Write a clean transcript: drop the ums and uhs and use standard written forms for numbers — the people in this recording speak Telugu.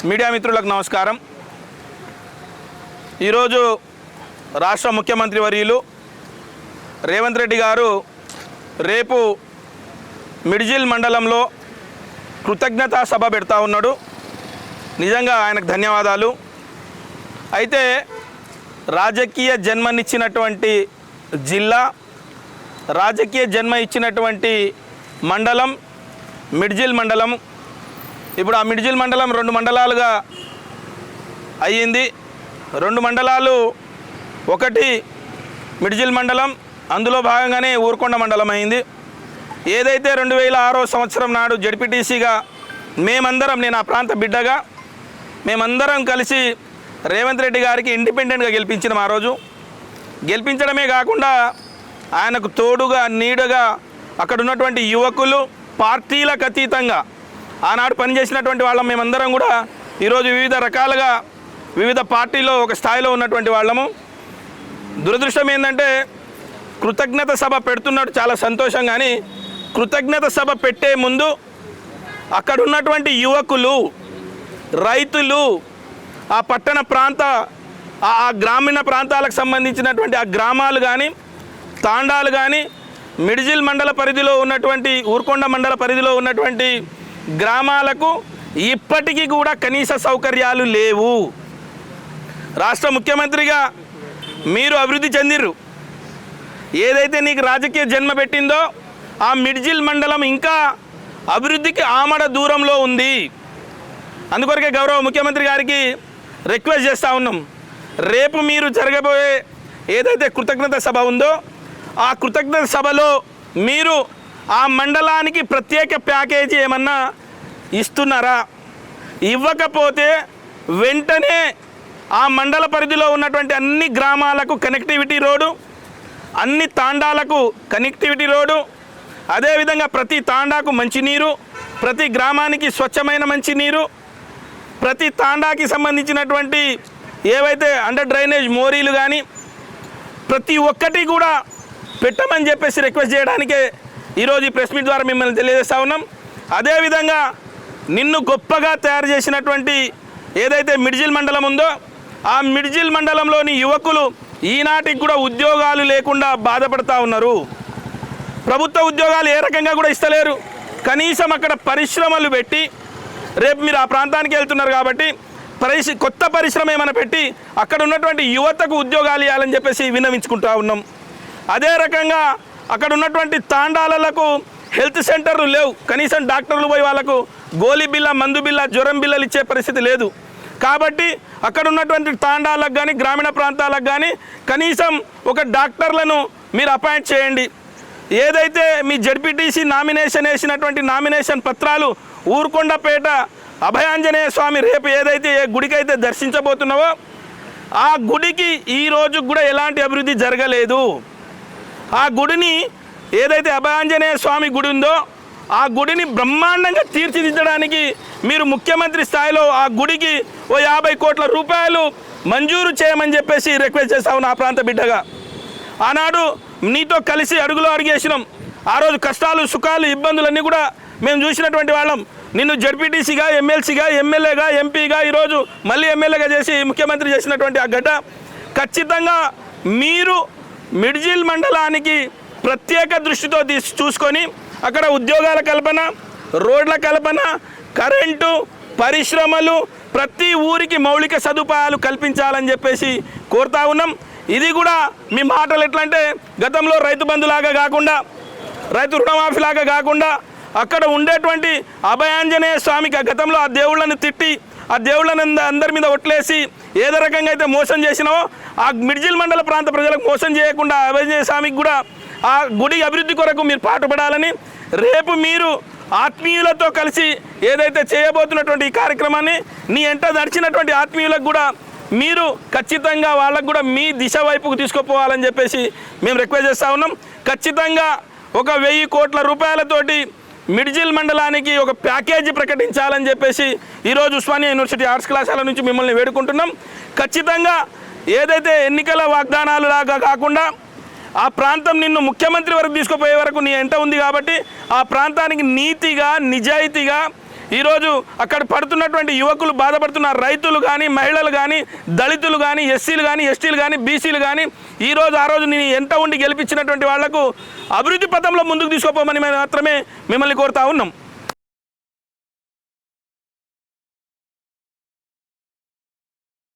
మీడియా మిత్రులకు నమస్కారం. ఈరోజు రాష్ట్ర ముఖ్యమంత్రి వర్యులు రేవంత్ రెడ్డి గారు రేపు మిడ్జిల్ మండలంలో కృతజ్ఞతా సభ పెడతా ఉన్నాడు. నిజంగా ఆయనకు ధన్యవాదాలు. అయితే రాజకీయ జన్మనిచ్చినటువంటి జిల్లా, రాజకీయ జన్మ ఇచ్చినటువంటి మండలం మిడ్జిల్ మండలం. ఇప్పుడు ఆ మిడ్జిల్ మండలం 2 మండలాలుగా అయ్యింది. 2 మండలాలు, ఒకటి మిడ్జిల్ మండలం, అందులో భాగంగానే ఊరుకొండ మండలం అయింది. ఏదైతే 2006 సంవత్సరం నాడు జడ్పీటీసీగా మేమందరం, నేను ఆ ప్రాంత బిడ్డగా మేమందరం కలిసి రేవంత్ రెడ్డి గారికి ఇండిపెండెంట్గా గెలిపించినాం. ఆ రోజు గెలిపించడమే కాకుండా ఆయనకు తోడుగా నీడగా అక్కడ ఉన్నటువంటి యువకులు, పార్టీలకు అతీతంగా ఆనాడు పనిచేసినటువంటి వాళ్ళం మేమందరం కూడా ఈరోజు వివిధ రకాలుగా వివిధ పార్టీలో ఒక స్థాయిలో ఉన్నటువంటి వాళ్ళము. దురదృష్టం ఏంటంటే కృతజ్ఞత సభ పెడుతున్నాడు, చాలా సంతోషం. కానీ కృతజ్ఞత సభ పెట్టే ముందు అక్కడ ఉన్నటువంటి యువకులు, రైతులు, ఆ పట్టణ ప్రాంత ఆ గ్రామీణ ప్రాంతాలకు సంబంధించినటువంటి ఆ గ్రామాలు కానీ తాండాలు కానీ మిడ్జిల్ మండల పరిధిలో ఉన్నటువంటి ఊరుకొండ మండల పరిధిలో ఉన్నటువంటి గ్రామాలకు ఇప్పటికీ కూడా కనీస సౌకర్యాలు లేవు. రాష్ట్ర ముఖ్యమంత్రిగా మీరు అభివృద్ధి చెందిర్రు. ఏదైతే నీకు రాజకీయ జన్మ పెట్టిందో ఆ మిడ్జిల్ మండలం ఇంకా అభివృద్ధికి ఆమడ దూరంలో ఉంది. అందుకొరకే గౌరవ ముఖ్యమంత్రి గారికి రిక్వెస్ట్ చేస్తూ ఉన్నాం, రేపు మీరు జరగబోయే ఏదైతే కృతజ్ఞత సభ ఉందో ఆ కృతజ్ఞత సభలో మీరు ఆ మండలానికి ప్రత్యేక ప్యాకేజీ ఏమన్నా ఇస్తున్నారా? ఇవ్వకపోతే వెంటనే ఆ మండల పరిధిలో ఉన్నటువంటి అన్ని గ్రామాలకు కనెక్టివిటీ రోడ్డు, అన్ని తాండాలకు కనెక్టివిటీ రోడ్డు, అదేవిధంగా ప్రతి తాండాకు మంచినీరు, ప్రతి గ్రామానికి స్వచ్ఛమైన మంచినీరు, ప్రతి తాండాకి సంబంధించినటువంటి ఏవైతే అండర్ డ్రైనేజ్ మోరీలు కానీ ప్రతి ఒక్కటి కూడా పెట్టమని చెప్పేసి రిక్వెస్ట్ చేయడానికే ఈరోజు ఈ ప్రెస్ మీట్ ద్వారా మిమ్మల్ని తెలియజేస్తూ ఉన్నాం. అదేవిధంగా నిన్ను గొప్పగా తయారు చేసినటువంటి ఏదైతే మిడ్జిల్ మండలం ఉందో ఆ మిడ్జిల్ మండలంలోని యువకులు ఈనాటికి కూడా ఉద్యోగాలు లేకుండా బాధపడుతూ ఉన్నారు. ప్రభుత్వ ఉద్యోగాలు ఏ రకంగా కూడా ఇస్తలేరు. కనీసం అక్కడ పరిశ్రమలు పెట్టి, రేపు మీరు ఆ ప్రాంతానికి వెళ్తున్నారు కాబట్టి కొత్త పరిశ్రమ ఏమైనా పెట్టి అక్కడ ఉన్నటువంటి యువతకు ఉద్యోగాలు ఇవ్వాలని చెప్పేసి విన్నవించుకుంటూ ఉన్నాం. అదే రకంగా అక్కడ ఉన్నటువంటి తాండాలకు హెల్త్ సెంటర్లు లేవు. కనీసం డాక్టర్లు పోయి వాళ్ళకు గోళీ బిల్ల, మందు బిల్ల, జ్వరం బిల్లలు ఇచ్చే పరిస్థితి లేదు. కాబట్టి అక్కడ ఉన్నటువంటి తాండాలకు కానీ గ్రామీణ ప్రాంతాలకు కానీ కనీసం ఒక డాక్టర్లను మీరు అపాయింట్ చేయండి. ఏదైతే మీ జడ్పీటీసీ నామినేషన్ వేసినటువంటి నామినేషన్ పత్రాలు ఊరుకొండపేట అభయాంజనేయ స్వామి రేపు ఏదైతే ఏ గుడికైతే దర్శించబోతున్నావో ఆ గుడికి ఈ రోజు కూడా ఎలాంటి అభివృద్ధి జరగలేదు. ఆ గుడిని ఏదైతే అభయాంజనేయ స్వామి గుడి ఉందో ఆ గుడిని బ్రహ్మాండంగా తీర్చిదిద్దడానికి మీరు ముఖ్యమంత్రి స్థాయిలో ఆ గుడికి ఓ 50 కోట్ల రూపాయలు మంజూరు చేయమని చెప్పేసి రిక్వెస్ట్ చేస్తావు నా ప్రాంత బిడ్డగా. ఆనాడు నీతో కలిసి అడుగులో అడిగేసినాం. ఆ రోజు కష్టాలు, సుఖాలు, ఇబ్బందులన్నీ కూడా మేము చూసినటువంటి వాళ్ళం. నిన్ను జడ్పీటీసీగా, ఎమ్మెల్సీగా, ఎమ్మెల్యేగా, ఎంపీగా, ఈరోజు మళ్ళీ ఎమ్మెల్యేగా చేసి ముఖ్యమంత్రి చేసినటువంటి ఆ గడ్డ ఖచ్చితంగా మీరు మిడ్జిల్ మండలానికి ప్రత్యేక దృష్టితో చూసుకొని అక్కడ ఉద్యోగాల కల్పన, రోడ్ల కల్పన, కరెంటు, పరిశ్రమలు, ప్రతి ఊరికి మౌలిక సదుపాయాలు కల్పించాలని చెప్పేసి కోరుతా ఉన్నాం. ఇది కూడా మీ మాటలు ఎట్లా అంటే గతంలో రైతు బంధులాగా కాకుండా, రైతు రుణమాఫీలాగా కాకుండా అక్కడ ఉండేటువంటి అభయాంజనేయ స్వామికి గతంలో ఆ దేవుళ్ళను తిట్టి ఆ దేవుళ్ళని అందరి మీద ఒట్లేసి ఏదో రకంగా అయితే మోసం చేసినావో ఆ మిడ్జిల్ మండల ప్రాంత ప్రజలకు మోసం చేయకుండా అభయాంజనేయ స్వామికి కూడా ఆ గుడి అభివృద్ధి కొరకు మీరు పాటుపడాలని, రేపు మీరు ఆత్మీయులతో కలిసి ఏదైతే చేయబోతున్నటువంటి ఈ కార్యక్రమాన్ని నీ ఎంట నడిచినటువంటి ఆత్మీయులకు కూడా మీరు ఖచ్చితంగా వాళ్ళకు కూడా మీ దిశ వైపుకు తీసుకుపోవాలని చెప్పేసి మేము రిక్వెస్ట్ చేస్తూ ఉన్నాం. ఖచ్చితంగా ఒక 1000 కోట్ల రూపాయలతోటి మిడ్జిల్ మండలానికి ఒక ప్యాకేజీ ప్రకటించాలని చెప్పేసి ఈరోజు ఉస్మానియా యూనివర్సిటీ ఆర్ట్స్ కళాశాల నుంచి మిమ్మల్ని వేడుకుంటున్నాం. ఖచ్చితంగా ఏదైతే ఎన్నికల వాగ్దానాలు లాగా కాకుండా ఆ ప్రాంతం నిన్ను ముఖ్యమంత్రి వరకు తీసుకుపోయే వరకు నీ ఎంట ఉంది కాబట్టి ఆ ప్రాంతానికి నీతిగా, నిజాయితీగా ఈరోజు అక్కడ పడుతున్నటువంటి యువకులు బాధపడుతున్నారు, రైతులు కానీ, మహిళలు కానీ, దళితులు కానీ, ఎస్సీలు కానీ, ఎస్టీలు కానీ, బీసీలు కానీ ఈరోజు ఆ రోజు నేను ఎంత ఉండి గెలిపించినటువంటి వాళ్లకు అభివృద్ధి పథంలో ముందుకు తీసుకుపోమని మాత్రమే మిమ్మల్ని కోరుతా ఉన్నాం.